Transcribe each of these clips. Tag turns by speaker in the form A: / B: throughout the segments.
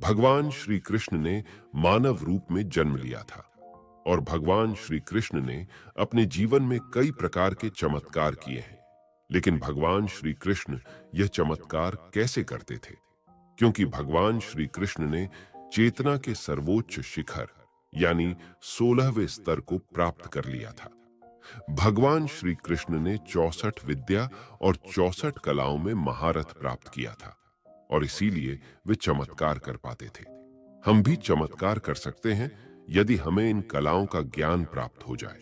A: भगवान श्री कृष्ण ने मानव रूप में जन्म लिया था और भगवान श्री कृष्ण ने अपने जीवन में कई प्रकार के चमत्कार किए हैं। लेकिन भगवान श्री कृष्ण यह चमत्कार कैसे करते थे? क्योंकि भगवान श्री कृष्ण ने चेतना के सर्वोच्च शिखर यानी 16वें स्तर को प्राप्त कर लिया था। भगवान श्री कृष्ण ने 64 विद्या और 64 कलाओं में महारत प्राप्त किया था और इसीलिए वे चमत्कार कर पाते थे। हम भी चमत्कार कर सकते हैं यदि हमें इन कलाओं का ज्ञान प्राप्त हो जाए।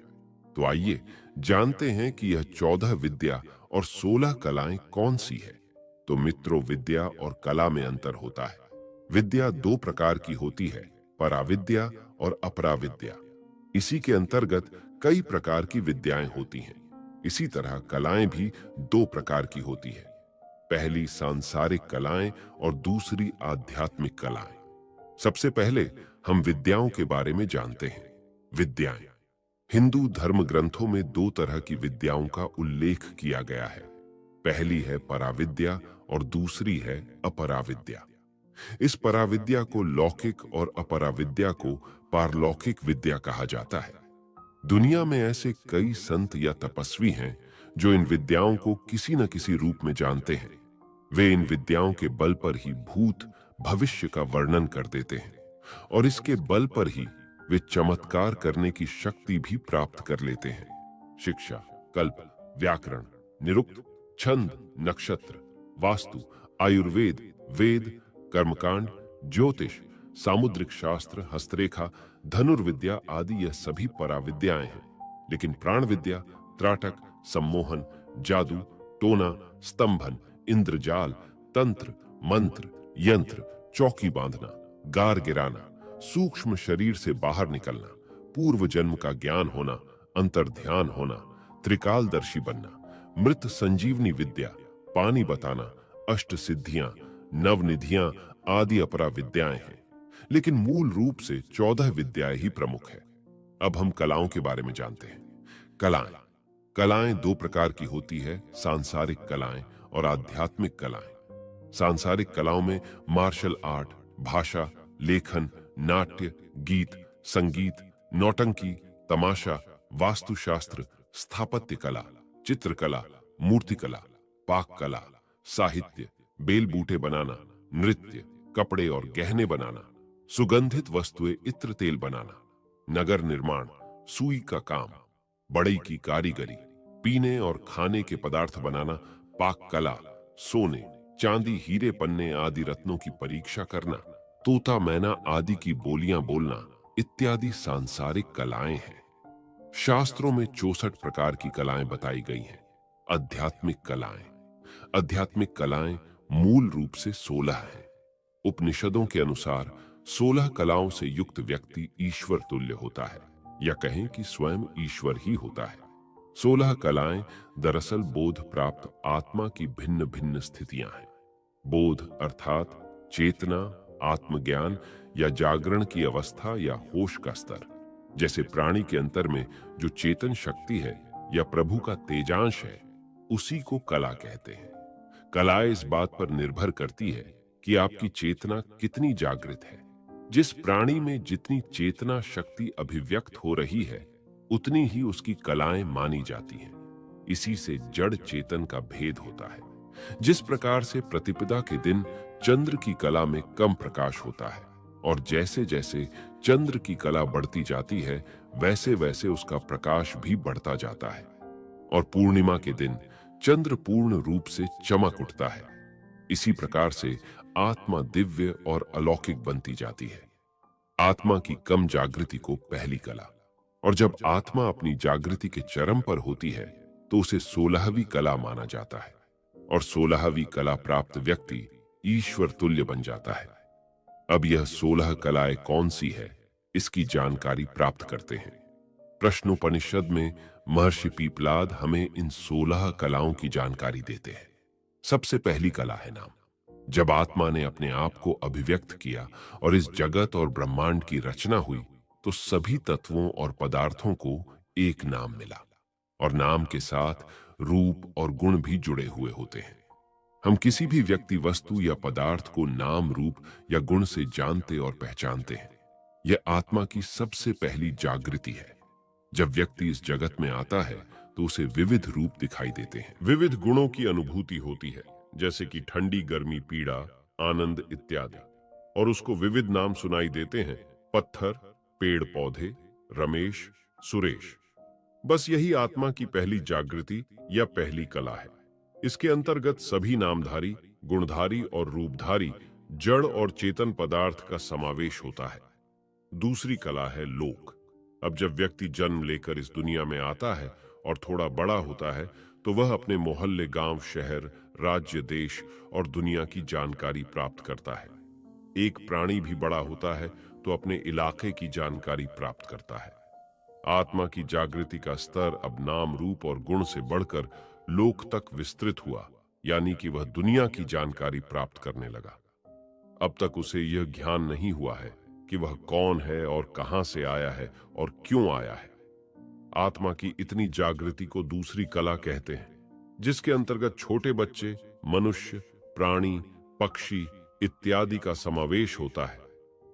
A: तो आइए जानते हैं कि यह 14 विद्या और 16 कलाएं कौन सी है। तो मित्रों, विद्या और कला में अंतर होता है। विद्या दो प्रकार की होती है, पराविद्या और अपराविद्या। इसी के अंतर्गत कई प्रकार की विद्याएं होती हैं। इसी तरह कलाएं भी दो प्रकार की होती है, पहली सांसारिक कलाएं और दूसरी आध्यात्मिक कलाएं। सबसे पहले हम विद्याओं के बारे में जानते हैं। विद्याएं हिंदू धर्म ग्रंथों में दो तरह की विद्याओं का उल्लेख किया गया है। पहली है पराविद्या और दूसरी है अपराविद्या। इस पराविद्या को लौकिक और अपराविद्या को पारलौकिक विद्या कहा जाता है। दुनिया में ऐसे कई संत या तपस्वी हैं जो इन विद्याओं को किसी न किसी रूप में जानते हैं। वे इन विद्याओं के बल पर ही भूत भविष्य का वर्णन कर देते हैं और इसके बल पर ही वे चमत्कार करने की शक्ति भी प्राप्त कर लेते हैं। शिक्षा, कल्प, व्याकरण, निरुक्त, छंद, नक्षत्र, वास्तु, आयुर्वेद, वेद, कर्मकांड, ज्योतिष, सामुद्रिक शास्त्र, हस्तरेखा, धनुर्विद्या आदि यह सभी पराविद्याएं हैं। लेकिन प्राण विद्या, त्राटक, सम्मोहन, जादू, टोना, स्तंभन, इंद्रजाल, तंत्र, मंत्र, यंत्र, चौकी बांधना, गार गिराना, सूक्ष्म शरीर से बाहर निकलना, पूर्व जन्म का ज्ञान होना, अंतर्ध्यान होना, त्रिकालदर्शी बनना, मृत संजीवनी विद्या, पानी बताना, अष्ट सिद्धियां, नवनिधियां आदि अपरा विद्याएं हैं। लेकिन मूल रूप से 14 विद्याएं ही प्रमुख है। अब हम कलाओं के बारे में जानते हैं। कलाएं कलाएं दो प्रकार की होती है, सांसारिक कलाएं और आध्यात्मिक कलाएं। सांसारिक कलाओं में मार्शल आर्ट, भाषा, लेखन, नाट्य, गीत, संगीत, नौटंकी, तमाशा, वास्तुशास्त्र, स्थापत्य कला, चित्रकला, मूर्तिकला, पाक कला, साहित्य, बेल बूटे बनाना, नृत्य, कपड़े और गहने बनाना, सुगंधित वस्तुएं, इत्र तेल बनाना, नगर निर्माण, सुई का काम, बढ़ई की कारीगरी, पीने और खाने के पदार्थ बनाना, पाक कला, सोने, चांदी, हीरे, पन्ने आदि रत्नों की परीक्षा करना, तोता मैना आदि की बोलियां बोलना इत्यादि सांसारिक कलाएं हैं। शास्त्रों में 64 प्रकार की कलाएं बताई गई हैं। आध्यात्मिक कलाएं मूल रूप से 16 हैं। उपनिषदों के अनुसार 16 कलाओं से युक्त व्यक्ति ईश्वर तुल्य होता है, या कहें कि स्वयं ईश्वर ही होता है। 16 कलाएं दरअसल बोध प्राप्त आत्मा की भिन्न भिन्न स्थितियां हैं। बोध अर्थात चेतना, आत्मज्ञान या जागरण की अवस्था या होश का स्तर। जैसे प्राणी के अंतर में जो चेतन शक्ति है या प्रभु का तेजांश है, उसी को कला कहते हैं। कला इस बात पर निर्भर करती है कि आपकी चेतना कितनी जागृत है। जिस प्राणी में जितनी चेतना शक्ति अभिव्यक्त हो रही है, उतनी ही उसकी कलाएं मानी जाती हैं। इसी से जड़ चेतन का भेद होता है। जिस प्रकार से प्रतिपदा के दिन चंद्र की कला में कम प्रकाश होता है और जैसे जैसे चंद्र की कला बढ़ती जाती है, वैसे वैसे उसका प्रकाश भी बढ़ता जाता है और पूर्णिमा के दिन चंद्र पूर्ण रूप से चमक उठता है। इसी प्रकार से आत्मा दिव्य और अलौकिक बनती जाती है। आत्मा की कम जागृति को पहली कला, और जब आत्मा अपनी जागृति के चरम पर होती है तो उसे 16वीं कला माना जाता है और 16वीं कला प्राप्त व्यक्ति ईश्वर तुल्य बन जाता है। अब यह 16 कलाएं कौन सी है, इसकी जानकारी प्राप्त करते हैं। प्रश्नोपनिषद में महर्षि पीपलाद हमें इन 16 कलाओं की जानकारी देते हैं। सबसे पहली कला है नाम। जब आत्मा ने अपने आप को अभिव्यक्त किया और इस जगत और ब्रह्मांड की रचना हुई, तो सभी तत्वों और पदार्थों को एक नाम मिला और नाम के साथ रूप और गुण भी जुड़े हुए होते हैं। हम किसी भी व्यक्ति, वस्तु या पदार्थ को नाम, रूप या गुण से जानते और पहचानते हैं। यह आत्मा की सबसे पहली जागृति है। जब व्यक्ति इस जगत में आता है तो उसे विविध रूप दिखाई देते हैं, विविध गुणों की अनुभूति होती है, जैसे कि ठंडी, गर्मी, पीड़ा, आनंद इत्यादि। और उसको विविध नाम सुनाई देते हैं, पत्थर, पेड़ पौधे, रमेश, सुरेश। बस यही आत्मा की पहली जागृति या पहली कला है। इसके अंतर्गत सभी नामधारी, गुणधारी और रूपधारी जड़ और चेतन पदार्थ का समावेश होता है। दूसरी कला है लोक। अब जब व्यक्ति जन्म लेकर इस दुनिया में आता है और थोड़ा बड़ा होता है तो वह अपने मोहल्ले, गांव, शहर, राज्य, देश और दुनिया की जानकारी प्राप्त करता है। एक प्राणी भी बड़ा होता है तो अपने इलाके की जानकारी प्राप्त करता है। आत्मा की जागृति का स्तर अब नाम, रूप और गुण से बढ़कर लोक तक विस्तृत हुआ, यानी कि वह दुनिया की जानकारी प्राप्त करने लगा। अब तक उसे यह ज्ञान नहीं हुआ है कि वह कौन है और कहां से आया है और क्यों आया है। आत्मा की इतनी जागृति को दूसरी कला कहते हैं, जिसके अंतर्गत छोटे बच्चे, मनुष्य, प्राणी, पक्षी इत्यादि का समावेश होता है।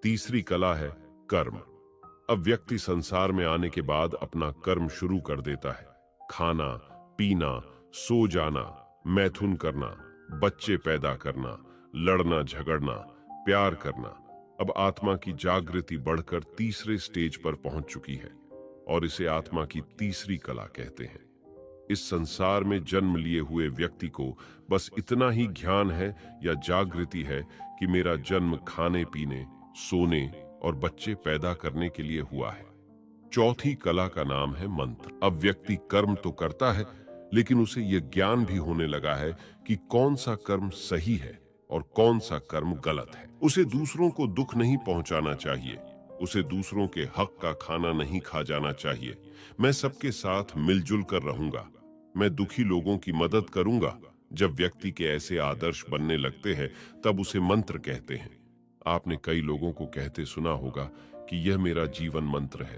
A: तीसरी कला है कर्म। अब व्यक्ति संसार में आने के बाद अपना कर्म शुरू कर देता है। खाना, पीना, सो जाना, मैथुन करना, बच्चे पैदा करना, लड़ना झगड़ना, प्यार करना। अब आत्मा की जागृति बढ़कर तीसरे स्टेज पर पहुंच चुकी है और इसे आत्मा की तीसरी कला कहते हैं। इस संसार में जन्म लिए हुए व्यक्ति को बस इतना ही ज्ञान है या जागृति है कि मेरा जन्म खाने, पीने, सोने और बच्चे पैदा करने के लिए हुआ है। चौथी कला का नाम है मंत्र। अब व्यक्ति कर्म तो करता है, लेकिन उसे यह ज्ञान भी होने लगा है कि कौन सा कर्म सही है और कौन सा कर्म गलत है। उसे दूसरों को दुख नहीं पहुंचाना चाहिए, उसे दूसरों के हक का खाना नहीं खा जाना चाहिए। मैं सबके साथ मिलजुल कर रहूंगा, मैं दुखी लोगों की मदद करूंगा। जब व्यक्ति के ऐसे आदर्श बनने लगते हैं तब उसे मंत्र कहते हैं। आपने कई लोगों को कहते सुना होगा कि यह मेरा जीवन मंत्र है।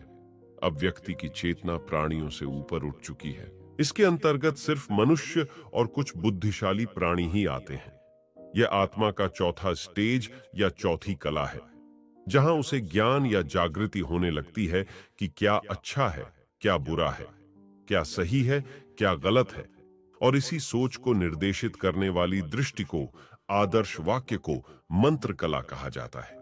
A: अब व्यक्ति की चेतना प्राणियों से ऊपर उठ चुकी है। इसके अंतर्गत सिर्फ मनुष्य और कुछ बुद्धिशाली प्राणी ही आते हैं। यह आत्मा का चौथा स्टेज या चौथी कला है, जहां उसे ज्ञान या जागृति होने लगती है कि क्या अच्छा है, क्या बुरा है, क्या सही है, क्या गलत है। और इसी सोच को निर्देशित करने वाली दृष्टि को, आदर्श वाक्य को मंत्र कला कहा जाता है।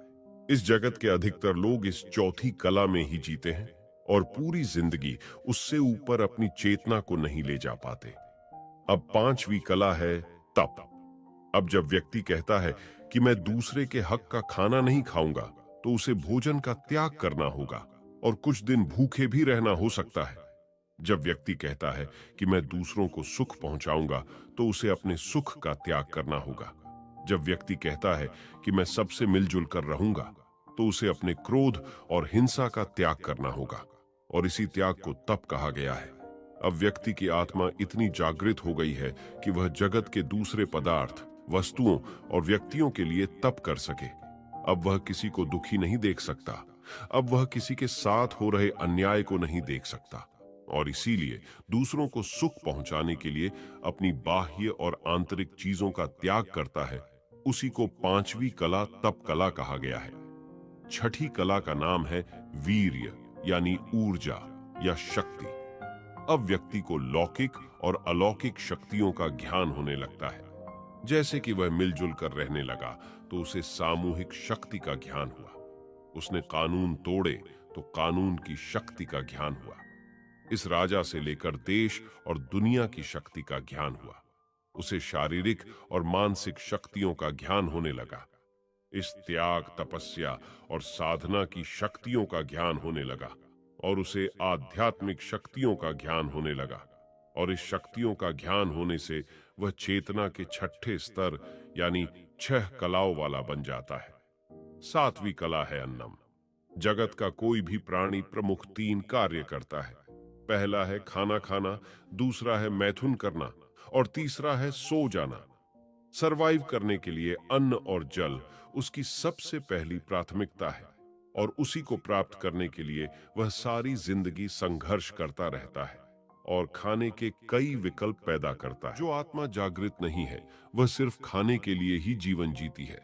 A: इस जगत के अधिकतर लोग इस चौथी कला में ही जीते हैं और पूरी जिंदगी उससे ऊपर अपनी चेतना को नहीं ले जा पाते। अब पांचवी कला है तप। अब जब व्यक्ति कहता है कि मैं दूसरे के हक का खाना नहीं खाऊंगा, तो उसे भोजन का त्याग करना होगा और कुछ दिन भूखे भी रहना हो सकता है। जब व्यक्ति कहता है कि मैं दूसरों को सुख पहुंचाऊंगा, तो उसे अपने सुख का त्याग करना होगा। जब व्यक्ति कहता है कि मैं सबसे मिलजुल कर रहूंगा, तो उसे अपने क्रोध और हिंसा का त्याग करना होगा। और इसी त्याग को तप कहा गया है। अब व्यक्ति की आत्मा इतनी जागृत हो गई है कि वह जगत के दूसरे पदार्थ, वस्तुओं और व्यक्तियों के लिए तप कर सके। अब वह किसी को दुखी नहीं देख सकता। अब वह किसी के साथ हो रहे अन्याय को नहीं देख सकता और इसीलिए दूसरों को सुख पहुंचाने के लिए अपनी बाह्य और आंतरिक चीजों का त्याग करता है। उसी को पांचवी कला तप कला कहा गया है। छठी कला का नाम है वीर्य, यानी ऊर्जा या शक्ति। अब व्यक्ति को लौकिक और अलौकिक शक्तियों का ज्ञान होने लगता है। जैसे कि वह मिलजुल कर रहने लगा तो उसे सामूहिक शक्ति का ज्ञान हुआ। उसने कानून तोड़े तो कानून की शक्ति का ज्ञान हुआ। इस राजा से लेकर देश और दुनिया की शक्ति का ज्ञान हुआ। उसे शारीरिक और मानसिक शक्तियों का ज्ञान होने लगा। इस त्याग, तपस्या और साधना की शक्तियों का ज्ञान होने लगा और उसे आध्यात्मिक शक्तियों का ज्ञान होने लगा। और इस शक्तियों का ज्ञान होने से वह चेतना के छठे स्तर यानी 6 कलाओं वाला बन जाता है। सातवीं कला है अन्नम। जगत का कोई भी प्राणी प्रमुख 3 कार्य करता है। पहला है खाना खाना, दूसरा है मैथुन करना और तीसरा है सो जाना। सरवाइव करने के लिए अन्न और जल उसकी सबसे पहली प्राथमिकता है और उसी को प्राप्त करने के लिए वह सारी जिंदगी संघर्ष करता रहता है और खाने के कई विकल्प पैदा करता है। जो आत्मा जागृत नहीं है वह सिर्फ खाने के लिए ही जीवन जीती है,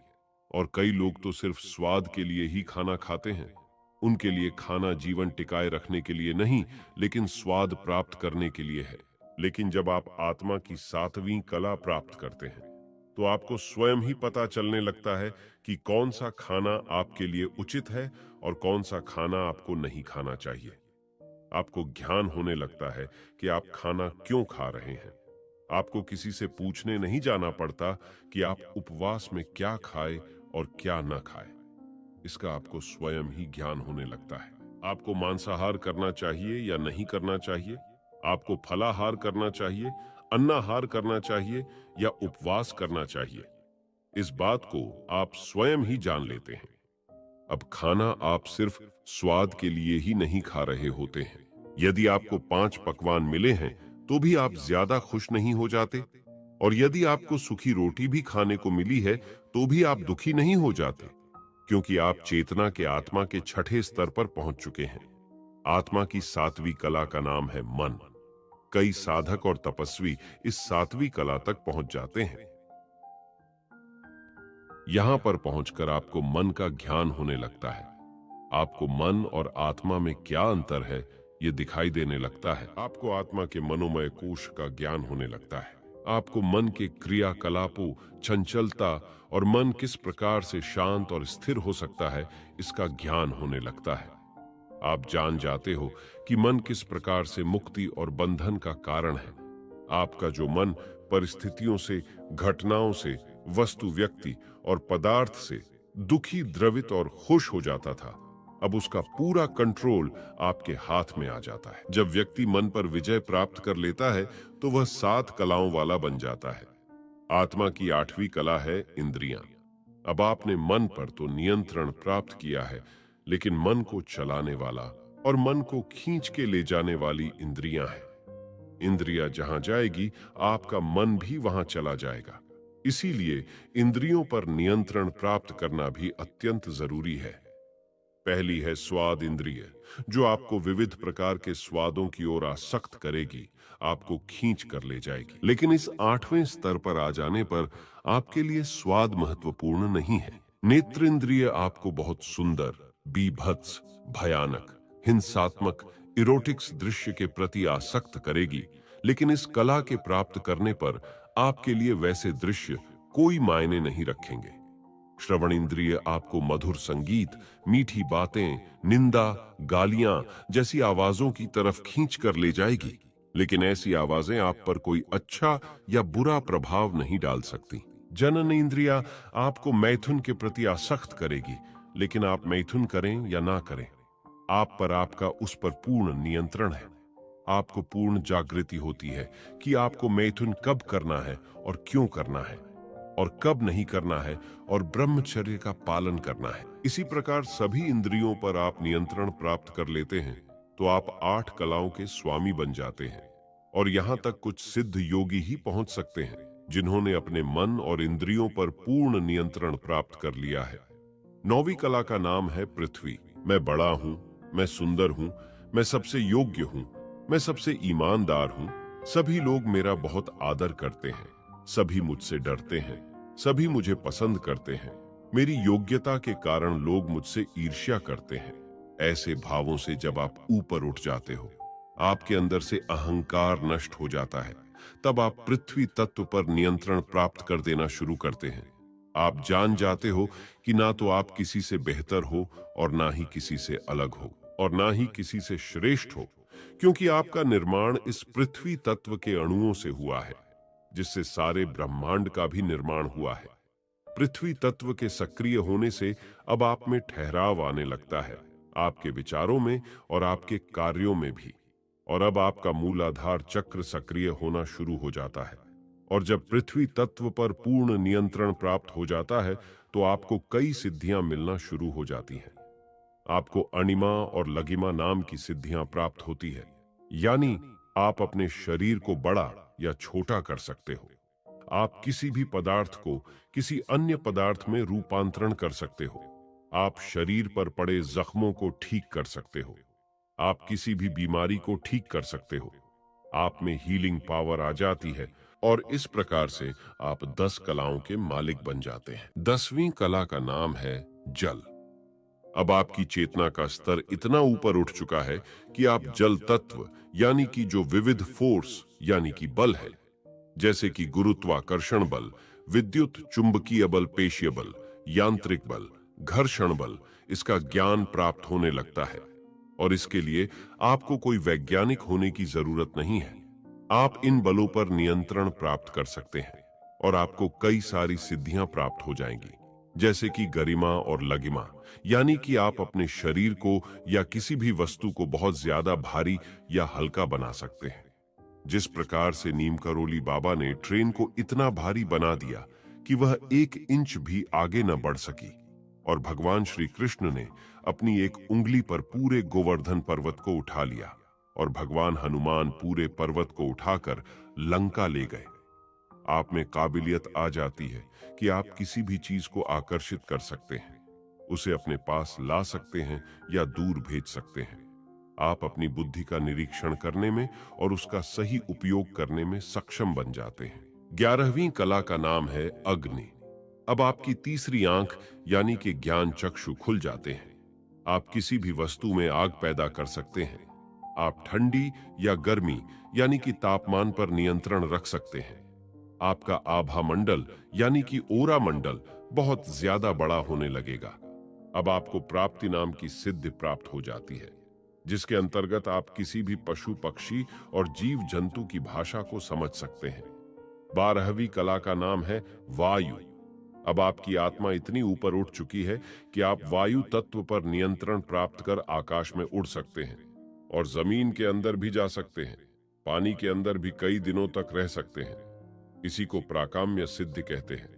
A: और कई लोग तो सिर्फ स्वाद के लिए ही खाना खाते हैं। उनके लिए खाना जीवन टिकाए रखने के लिए नहीं, लेकिन स्वाद प्राप्त करने के लिए है। लेकिन जब आप आत्मा की सातवीं कला प्राप्त करते हैं तो आपको स्वयं ही पता चलने लगता है कि कौन सा खाना आपके लिए उचित है और कौन सा खाना आपको नहीं खाना चाहिए। आपको ज्ञान होने लगता है कि आप खाना क्यों खा रहे हैं। आपको किसी से पूछने नहीं जाना पड़ता कि आप उपवास में क्या खाए और क्या न खाए। इसका आपको स्वयं ही ज्ञान होने लगता है। आपको मांसाहार करना चाहिए या नहीं करना चाहिए, आपको फलाहार करना चाहिए, अन्नाहार करना चाहिए या उपवास करना चाहिए, इस बात को आप स्वयं ही जान लेते हैं। अब खाना आप सिर्फ स्वाद के लिए ही नहीं खा रहे होते हैं। यदि आपको 5 पकवान मिले हैं तो भी आप ज्यादा खुश नहीं हो जाते, और यदि आपको सूखी रोटी भी खाने को मिली है तो भी आप दुखी नहीं हो जाते, क्योंकि आप चेतना के आत्मा के छठे स्तर पर पहुंच चुके हैं। आत्मा की सातवीं कला का नाम है मन। कई साधक और तपस्वी इस सातवीं कला तक पहुंच जाते हैं। यहां पर पहुंचकर आपको मन का ज्ञान होने लगता है। आपको मन और आत्मा में क्या अंतर है ये दिखाई देने लगता है। आपको आत्मा के मनोमय कोश का ज्ञान होने लगता है। आपको मन के क्रियाकलापों, चंचलता और मन किस प्रकार से शांत और स्थिर हो सकता है इसका ज्ञान होने लगता है। आप जान जाते हो कि मन किस प्रकार से मुक्ति और बंधन का कारण है। आपका जो मन परिस्थितियों से, घटनाओं से, वस्तु, व्यक्ति और पदार्थ से दुखी, द्रवित और खुश हो जाता था, अब उसका पूरा कंट्रोल आपके हाथ में आ जाता है। जब व्यक्ति मन पर विजय प्राप्त कर लेता है तो वह 7 कलाओं वाला बन जाता है। आत्मा की 8वीं कला है इंद्रियां। अब आपने मन पर तो नियंत्रण प्राप्त किया है, लेकिन मन को चलाने वाला और मन को खींच के ले जाने वाली इंद्रियां हैं। इंद्रियां जहां जाएगी आपका मन भी वहां चला जाएगा। इसीलिए इंद्रियों पर नियंत्रण प्राप्त करना भी अत्यंत जरूरी है। पहली है स्वाद इंद्रिय, जो आपको विविध प्रकार के स्वादों की ओर आसक्त करेगी, आपको खींच कर ले जाएगी। लेकिन इस 8वें स्तर पर आ जाने पर आपके लिए स्वाद महत्वपूर्ण नहीं है। नेत्र इंद्रिय आपको बहुत सुंदर, बीभत्स, भयानक, हिंसात्मक, इरोटिक्स दृश्य के प्रति आसक्त करेगी, लेकिन इस कला के प्राप्त करने पर आपके लिए वैसे दृश्य कोई मायने नहीं रखेंगे। श्रवण इंद्रिय आपको मधुर संगीत, मीठी बातें, निंदा, गालियां जैसी आवाजों की तरफ खींच कर ले जाएगी, लेकिन ऐसी आवाजें आप पर कोई अच्छा या बुरा प्रभाव नहीं डाल सकती। जनन इंद्रिया आपको मैथुन के प्रति आसक्त करेगी, लेकिन आप मैथुन करें या ना करें, आप पर आपका उस पर पूर्ण नियंत्रण है। आपको पूर्ण जागृति होती है कि आपको मैथुन कब करना है और क्यों करना है, और कब नहीं करना है, और ब्रह्मचर्य का पालन करना है। इसी प्रकार सभी इंद्रियों पर आप नियंत्रण प्राप्त कर लेते हैं तो आप 8 कलाओं के स्वामी बन जाते हैं। और यहाँ तक कुछ सिद्ध योगी ही पहुंच सकते हैं जिन्होंने अपने मन और इंद्रियों पर पूर्ण नियंत्रण प्राप्त कर लिया है। 9वीं कला का नाम है पृथ्वी। मैं बड़ा हूँ, मैं सुंदर हूँ, मैं सबसे योग्य हूँ, मैं सबसे ईमानदार हूँ, सभी लोग मेरा बहुत आदर करते हैं, सभी मुझसे डरते हैं, सभी मुझे पसंद करते हैं, मेरी योग्यता के कारण लोग मुझसे ईर्ष्या करते हैं। ऐसे भावों से जब आप ऊपर उठ जाते हो, आपके अंदर से अहंकार नष्ट हो जाता है, तब आप पृथ्वी तत्व पर नियंत्रण प्राप्त कर देना शुरू करते हैं। आप जान जाते हो कि ना तो आप किसी से बेहतर हो और ना ही किसी से अलग हो और ना ही किसी से श्रेष्ठ हो, क्योंकि आपका निर्माण इस पृथ्वी तत्व के अणुओं से हुआ है, जिससे सारे ब्रह्मांड का भी निर्माण हुआ है। पृथ्वी तत्व के सक्रिय होने से अब आप में ठहराव आने लगता है, आपके विचारों में और आपके कार्यों में भी। और अब आपका मूलाधार चक्र सक्रिय होना शुरू हो जाता है। और जब पृथ्वी तत्व पर पूर्ण नियंत्रण प्राप्त हो जाता है तो आपको कई सिद्धियां मिलना शुरू हो जाती हैं। आपको अणिमा और लगिमा नाम की सिद्धियां प्राप्त होती है, यानी आप अपने शरीर को बड़ा या छोटा कर सकते हो। आप किसी भी पदार्थ को किसी अन्य पदार्थ में रूपांतरण कर सकते हो। आप शरीर पर पड़े जख्मों को ठीक कर सकते हो। आप किसी भी बीमारी को ठीक कर सकते हो। आप में हीलिंग पावर आ जाती है और इस प्रकार से आप 10 कलाओं के मालिक बन जाते हैं। 10वीं कला का नाम है जल। अब आपकी चेतना का स्तर इतना ऊपर उठ चुका है कि आप जल तत्व यानी कि जो विविध फोर्स यानी कि बल है, जैसे कि गुरुत्वाकर्षण बल, विद्युत चुंबकीय बल, पेशीय बल, यांत्रिक बल, घर्षण बल, इसका ज्ञान प्राप्त होने लगता है। और इसके लिए आपको कोई वैज्ञानिक होने की जरूरत नहीं है। आप इन बलों पर नियंत्रण प्राप्त कर सकते हैं और आपको कई सारी सिद्धियां प्राप्त हो जाएंगी, जैसे कि गरिमा और लगिमा, यानी कि आप अपने शरीर को या किसी भी वस्तु को बहुत ज्यादा भारी या हल्का बना सकते हैं। जिस प्रकार से नीम करोली बाबा ने ट्रेन को इतना भारी बना दिया कि वह 1 इंच भी आगे न बढ़ सकी, और भगवान श्री कृष्ण ने अपनी एक उंगली पर पूरे गोवर्धन पर्वत को उठा लिया, और भगवान हनुमान पूरे पर्वत को उठाकर लंका ले गए। आप में काबिलियत आ जाती है कि आप किसी भी चीज को आकर्षित कर सकते हैं, उसे अपने पास ला सकते हैं या दूर भेज सकते हैं। आप अपनी बुद्धि का निरीक्षण करने में और उसका सही उपयोग करने में सक्षम बन जाते हैं। 11वीं कला का नाम है अग्नि। अब आपकी तीसरी आंख यानी कि ज्ञान चक्षु खुल जाते हैं। आप किसी भी वस्तु में आग पैदा कर सकते हैं। आप ठंडी या गर्मी यानी कि तापमान पर नियंत्रण रख सकते हैं। आपका आभा मंडल यानी कि ओरा मंडल बहुत ज्यादा बड़ा होने लगेगा। अब आपको प्राप्ति नाम की सिद्धि प्राप्त हो जाती है, जिसके अंतर्गत आप किसी भी पशु पक्षी और जीव जंतु की भाषा को समझ सकते हैं। 12वीं कला का नाम है वायु। अब आपकी आत्मा इतनी ऊपर उठ चुकी है कि आप वायु तत्व पर नियंत्रण प्राप्त कर आकाश में उड़ सकते हैं और जमीन के अंदर भी जा सकते हैं, पानी के अंदर भी कई दिनों तक रह सकते हैं। इसी को प्राकाम्य सिद्धि कहते हैं,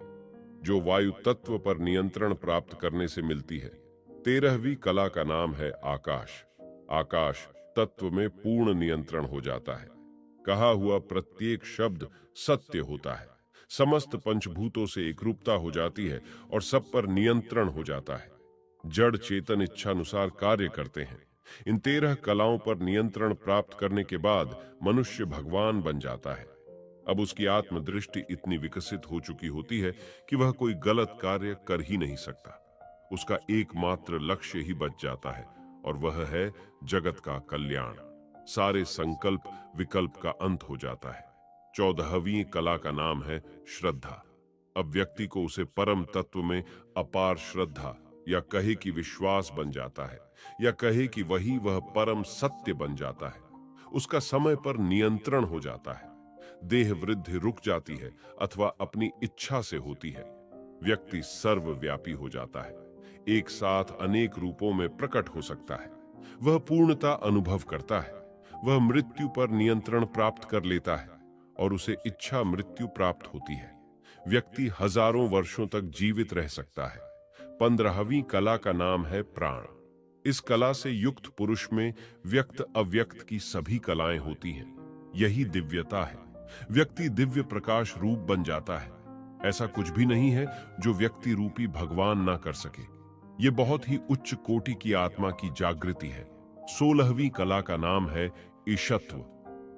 A: जो वायु तत्व पर नियंत्रण प्राप्त करने से मिलती है। 13वीं कला का नाम है आकाश। आकाश तत्व में पूर्ण नियंत्रण हो जाता है। कहा हुआ प्रत्येक शब्द सत्य होता है। समस्त पंचभूतों से एकरूपता हो जाती है और सब पर नियंत्रण हो जाता है। जड़ चेतन इच्छानुसार कार्य करते हैं। इन 13 कलाओं पर नियंत्रण प्राप्त करने के बाद मनुष्य भगवान बन जाता है। अब उसकी आत्मदृष्टि इतनी विकसित हो चुकी होती है कि वह कोई गलत कार्य कर ही नहीं सकता। उसका एकमात्र लक्ष्य ही बच जाता है और वह है जगत का कल्याण। सारे संकल्प विकल्प का अंत हो जाता है। 14वीं कला का नाम है श्रद्धा। अब व्यक्ति को उसे परम तत्व में अपार श्रद्धा या कहे कि विश्वास बन जाता है, या कहे कि वही वह परम सत्य बन जाता है। उसका समय पर नियंत्रण हो जाता है। देह वृद्धि रुक जाती है अथवा अपनी इच्छा से होती है। व्यक्ति सर्वव्यापी हो जाता है, एक साथ अनेक रूपों में प्रकट हो सकता है। वह पूर्णता अनुभव करता है। वह मृत्यु पर नियंत्रण प्राप्त कर लेता है और उसे इच्छा मृत्यु प्राप्त होती है। व्यक्ति हजारों वर्षों तक जीवित रह सकता है। 15वीं कला का नाम है प्राण। इस कला से युक्त पुरुष में व्यक्त अव्यक्त की सभी कलाएं होती हैं। यही दिव्यता है। व्यक्ति दिव्य प्रकाश रूप बन जाता है। ऐसा कुछ भी नहीं है जो व्यक्ति रूपी भगवान ना कर सके। ये बहुत ही उच्च कोटि की आत्मा की जागृति है। 16वीं कला का नाम है ईशत्व।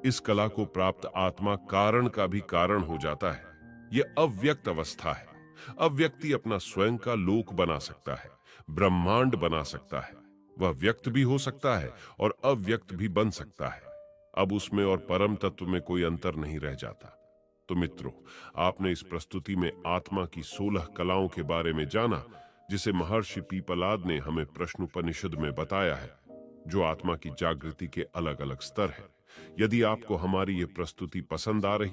A: इस कला को प्राप्त आत्मा कारण का भी कारण हो जाता है। यह अव्यक्त अवस्था है। अब व्यक्ति अपना स्वयं का लोक बना सकता है, ब्रह्मांड बना सकता है। वह व्यक्त भी हो सकता है और अव्यक्त भी बन सकता है। अब उसमें और परम तत्व में कोई अंतर नहीं रह जाता। तो मित्रों, आपने इस प्रस्तुति में आत्मा की 16 कलाओं के बारे में जाना, जिसे महर्षि पीपलाद ने हमें प्रश्नोपनिषद में बताया है, जो आत्मा की जागृति के अलग अलग स्तर हैं। यदि आपको हमारी ये प्रस्तुति पसंद आ रही